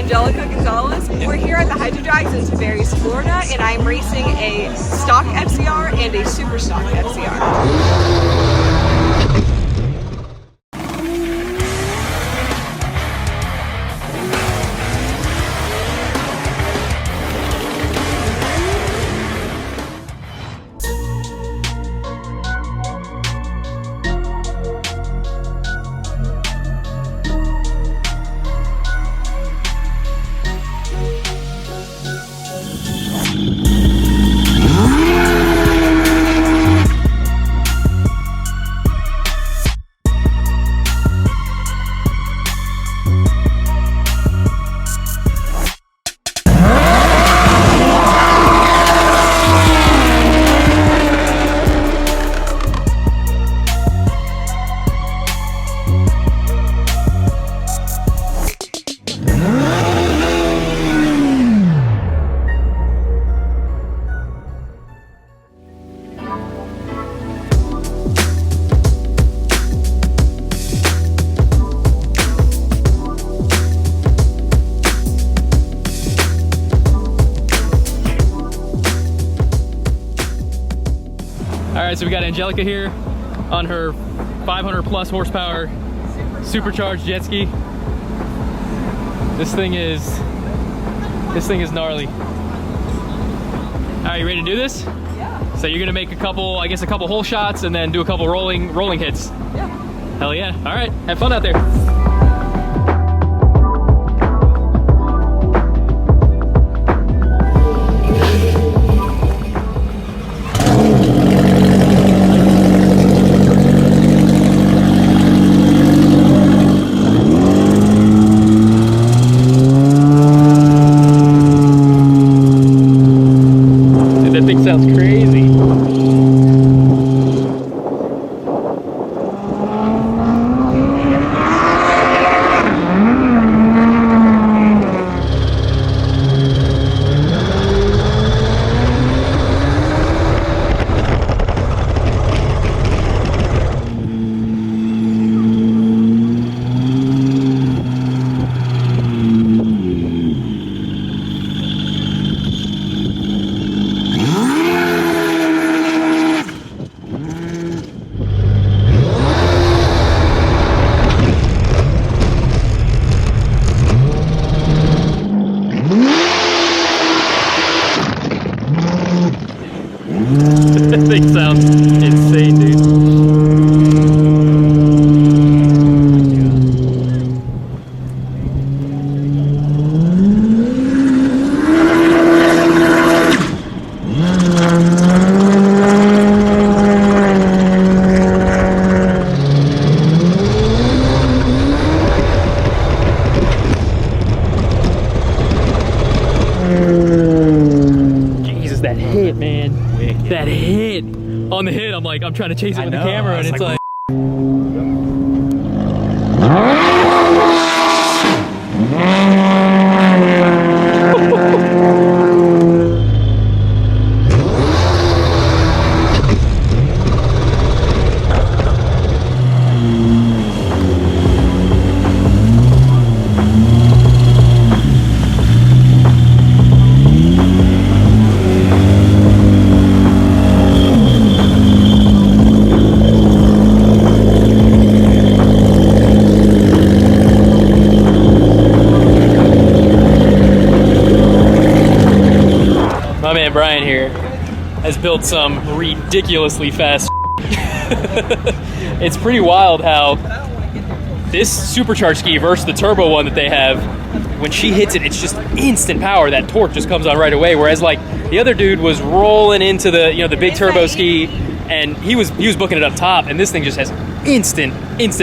Angelica. We're here at the Hydro Drags in Tavares, Florida, and I'm racing a stock FCR and a super stock FCR. Alright, so we got Angelica here on her 500 plus horsepower supercharged jet ski. This thing is gnarly. Alright, you ready to do this? Yeah. So you're gonna make a couple, I guess a couple hole shots and then do a couple rolling hits. Yeah. Hell yeah. Alright, have fun out there. Sounds crazy. That thing sounds insane, dude. Jesus, that hit, man. Wicked. That hit. On the hit, I'm trying to chase it with the camera, and it's like my man Brian here has built some ridiculously fast. It's pretty wild how this supercharged ski versus the turbo one that they have, when she hits it, it's just instant power. That torque just comes on right away. Whereas like the other dude was rolling into the the big turbo ski, and he was booking it up top, and this thing just has instant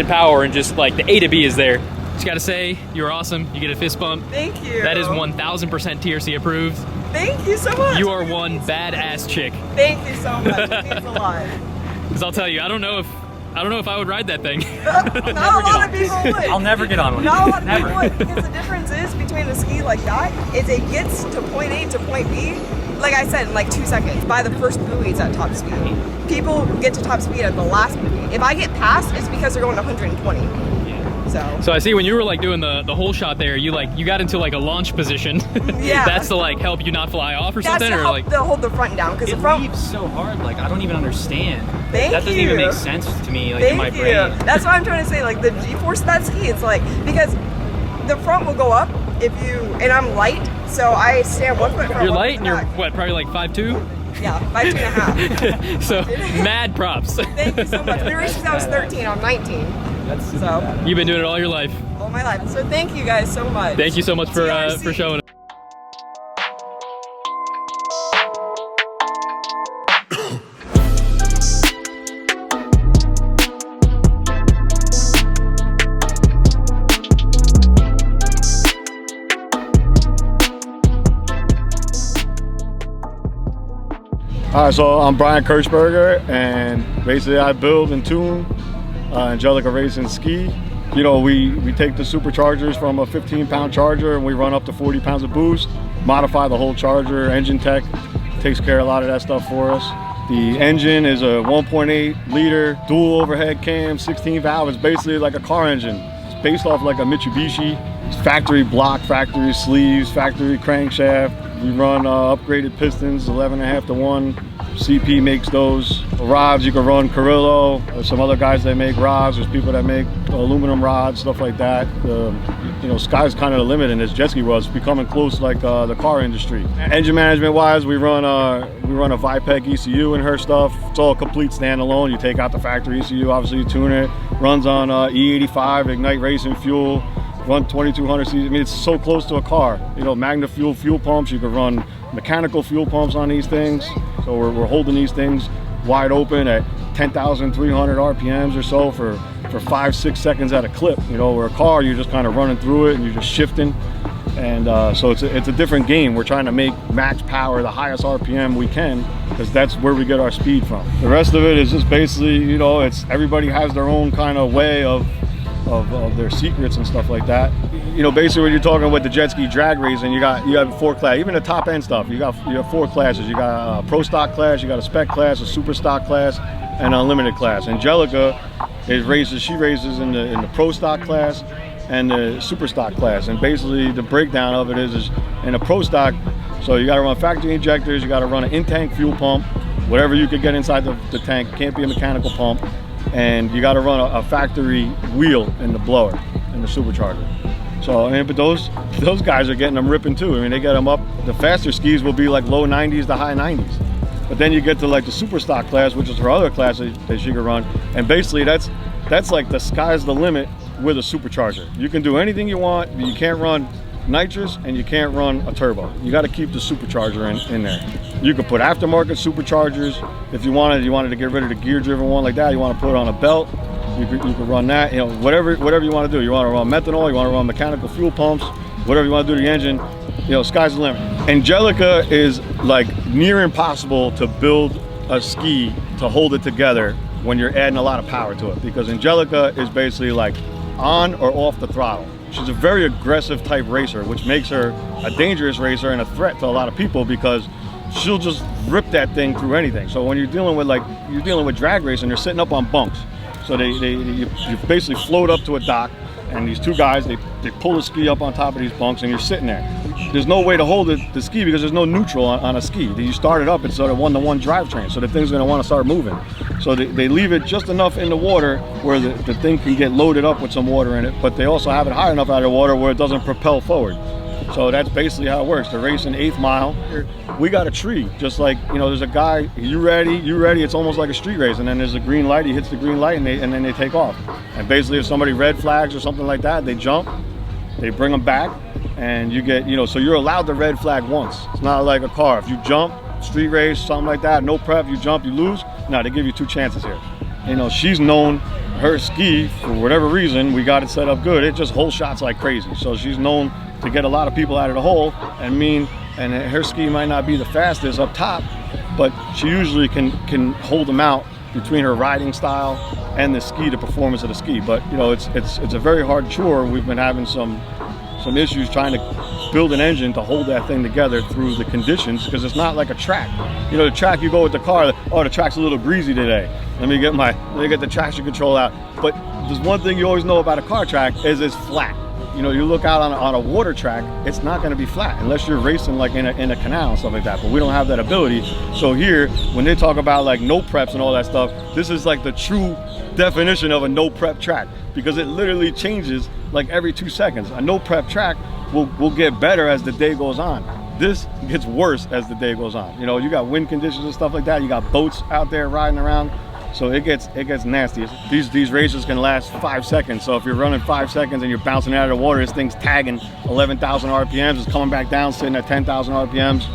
power, and just like the A to B is there. Just gotta say, you're awesome. You get a fist bump. Thank you. That is 1000% TRC approved. Thank you so much. You are one badass chick. Thank you so much. It means a lot. Because I'll tell you, I don't know if I would ride that thing. Not a lot of people would. I'll never get on one. Not a lot of people would. Because the difference is between a ski like that is it gets to point A to point B, like I said, in like 2 seconds by the first buoys at top speed. People get to top speed at the last buoy. If I get past, it's because they're going 120. So I see when you were like doing the whole shot there, you got into like a launch position. Yeah. That's to like help you not fly off or That's something, to or help like to hold the front down because the front leaves so hard. Like I don't even understand. Thank that doesn't you. even make sense to me. Like Thank in my you. brain. That's what I'm trying to say. Like the G-force of that ski, it's like because the front will go up if you and I'm light, so I stand 1 foot front. You're 1 light foot and you're back. what, probably like 5'2"? Yeah, 5'2.5". So mad props. Thank you so much. We raced since I was 13. I'm 19. That's So You've been doing it all your life. all my life. So thank you guys so much. Thank you so much for TRC. showing. All right, so I'm Brian Kirchberger, and basically I build and tune Angelica Racing ski. You know, we take the superchargers from a 15-pound charger and we run up to 40 pounds of boost, modify the whole charger. Engine Tech takes care of a lot of that stuff for us. The engine is a 1.8 liter dual overhead cam, 16 valve. It's basically like a car engine. It's based off like a Mitsubishi. It's factory block, factory sleeves, factory crankshaft. We run upgraded pistons, 11.5 to 1. CP makes those. Rods, you can run Carrillo. There's some other guys that make rods. There's people that make aluminum rods, stuff like that. You know, sky's kind of the limit in this jet ski world. It's becoming close like the car industry. Engine management wise, we run a Vipec ECU in her stuff. It's all complete standalone. You take out the factory ECU, obviously you tune it. Runs on E85 Ignite Racing fuel. Run 2200 cc. I mean, it's so close to a car. You know, Magna fuel pumps. You can run mechanical fuel pumps on these things. So we're holding these things wide open at 10,300 RPMs or so for 5-6 seconds at a clip. You know, where a car, you're just kind of running through it and you're just shifting. And so it's a different game. We're trying to make max power the highest RPM we can because that's where we get our speed from. The rest of it is just basically, you know, it's everybody has their own kind of way of their secrets and stuff like that. You know, basically when you're talking with the jet ski drag racing, you have 4 classes, even the top end stuff. You have 4 classes. You got a pro stock class, you got a spec class, a super stock class, and an unlimited class. Angelica she races in the pro stock class and the super stock class. And basically the breakdown of it is in a pro stock, so you got to run factory injectors, you got to run an in-tank fuel pump, whatever you could get inside the tank, can't be a mechanical pump. And you got to run a factory wheel in the blower in the supercharger. So, I mean, but those guys are getting them ripping too. I mean, they get them up. The faster skis will be like low 90s to high 90s. But then you get to like the super stock class, which is her other class that she can run. And basically that's like the sky's the limit with a supercharger. You can do anything you want, but you can't run nitrous and you can't run a turbo. You got to keep the supercharger in there. You could put aftermarket superchargers if you wanted to get rid of the gear driven one like that. You want to put it on a belt, you could run that. You know, whatever you want to do. You want to run methanol, you want to run mechanical fuel pumps, whatever you want to do to the engine. You know, sky's the limit. Angelica is like near impossible to build a ski to hold it together when you're adding a lot of power to it, because Angelica is basically like on or off the throttle. She's a very aggressive type racer, which makes her a dangerous racer and a threat to a lot of people because she'll just rip that thing through anything. So when you're dealing with drag racing, they're sitting up on bunks. So you basically float up to a dock, and these 2 guys, they pull the ski up on top of these bunks, and you're sitting there. There's no way to hold the ski because there's no neutral on a ski. You start it up, it's sort of 1-to-1 drivetrain, so the thing's gonna wanna start moving. So they leave it just enough in the water where the thing can get loaded up with some water in it, but they also have it high enough out of the water where it doesn't propel forward. So that's basically how it works. They're racing 8th mile. We got a tree, just like, you know, there's a guy, you ready, it's almost like a street race, and then there's a green light, he hits the green light, and then they take off. And basically if somebody red flags or something like that, they jump, they bring them back, and you get, you know, so you're allowed to red flag once. It's not like a car. If you jump, street race, something like that, no prep, you jump, you lose. No, they give you 2 chances here. You know, she's known, her ski, for whatever reason, we got it set up good, it just holds shots like crazy. So she's known to get a lot of people out of the hole, and her ski might not be the fastest up top, but she usually can hold them out between her riding style and the ski, the performance of the ski. But you know, it's a very hard chore. We've been having some issues trying to build an engine to hold that thing together through the conditions, because it's not like a track. You know, the track, you go with the car, oh, the track's a little greasy today. Let me get the traction control out. But there's one thing you always know about a car track is it's flat. You know, you look out on a water track, it's not going to be flat unless you're racing like in a canal and stuff like that. But we don't have that ability. So here, when they talk about like no preps and all that stuff, this is like the true definition of a no prep track, because it literally changes like every 2 seconds. A no prep track will get better as the day goes on. This gets worse as the day goes on. You know, you got wind conditions and stuff like that. You got boats out there riding around. So it gets nasty. These races can last 5 seconds. So if you're running 5 seconds and you're bouncing out of the water, this thing's tagging 11,000 RPMs. It's coming back down, sitting at 10,000 RPMs.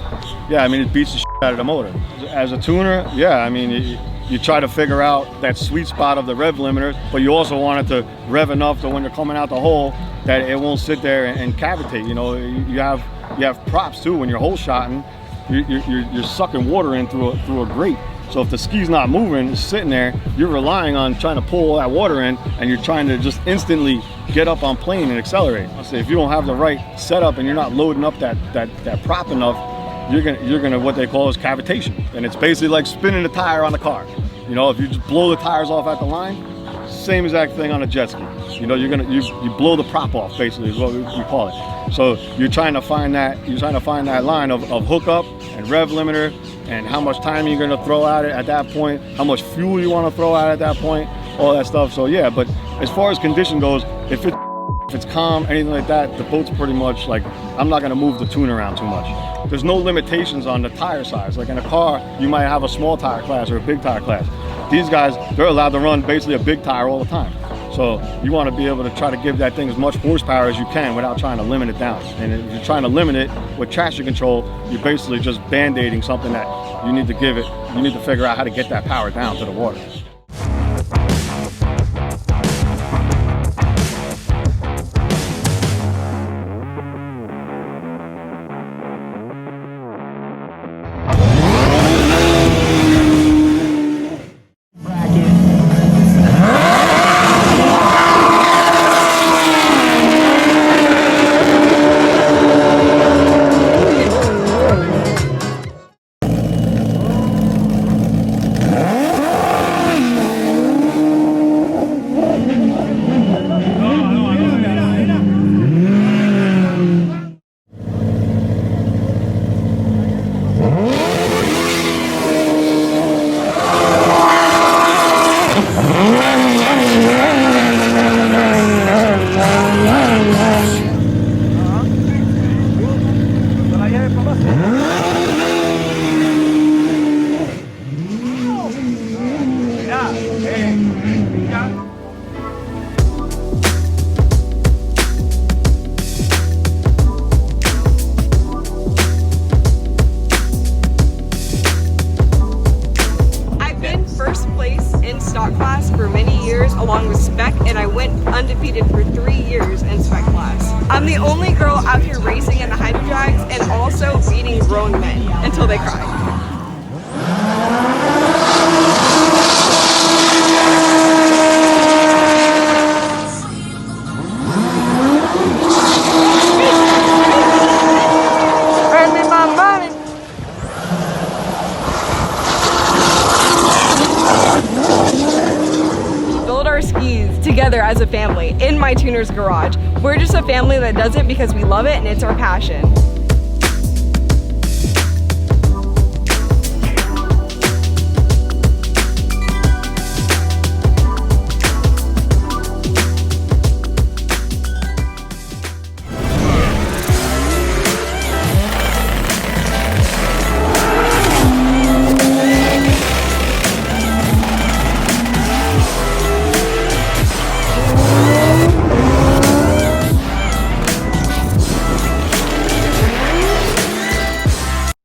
Yeah, I mean, it beats the shit out of the motor. As a tuner, yeah, I mean, you try to figure out that sweet spot of the rev limiter, but you also want it to rev enough so when you're coming out the hole that it won't sit there and cavitate. You know, you have props too. When you're hole shotting, you're sucking water in through a grate. So if the ski's not moving, it's sitting there, you're relying on trying to pull that water in, and you're trying to just instantly get up on plane and accelerate. So if you don't have the right setup and you're not loading up that prop enough, you're gonna what they call is cavitation, and it's basically like spinning the tire on the car. You know, if you just blow the tires off at the line, same exact thing on a jet ski. You know, you blow the prop off, basically is what we call it. So you're trying to find that line of hookup and rev limiter, and how much time you're going to throw at it at that point, how much fuel you want to throw at that point, all that stuff. So yeah, but as far as condition goes, if it's calm, anything like that, the boat's pretty much like, I'm not going to move the tune around too much. There's no limitations on the tire size. Like in a car, you might have a small tire class or a big tire class. These guys, they're allowed to run basically a big tire all the time. So you want to be able to try to give that thing as much horsepower as you can without trying to limit it down. And if you're trying to limit it with traction control, you're basically just band-aiding something that you need to give it. You need to figure out how to get that power down to the water. along with spec, and I went undefeated for 3 years in spec class. I'm the only girl out here racing in the hydro drags and also beating grown men until they cry. Together as a family in my tuner's garage. We're just a family that does it because we love it and it's our passion.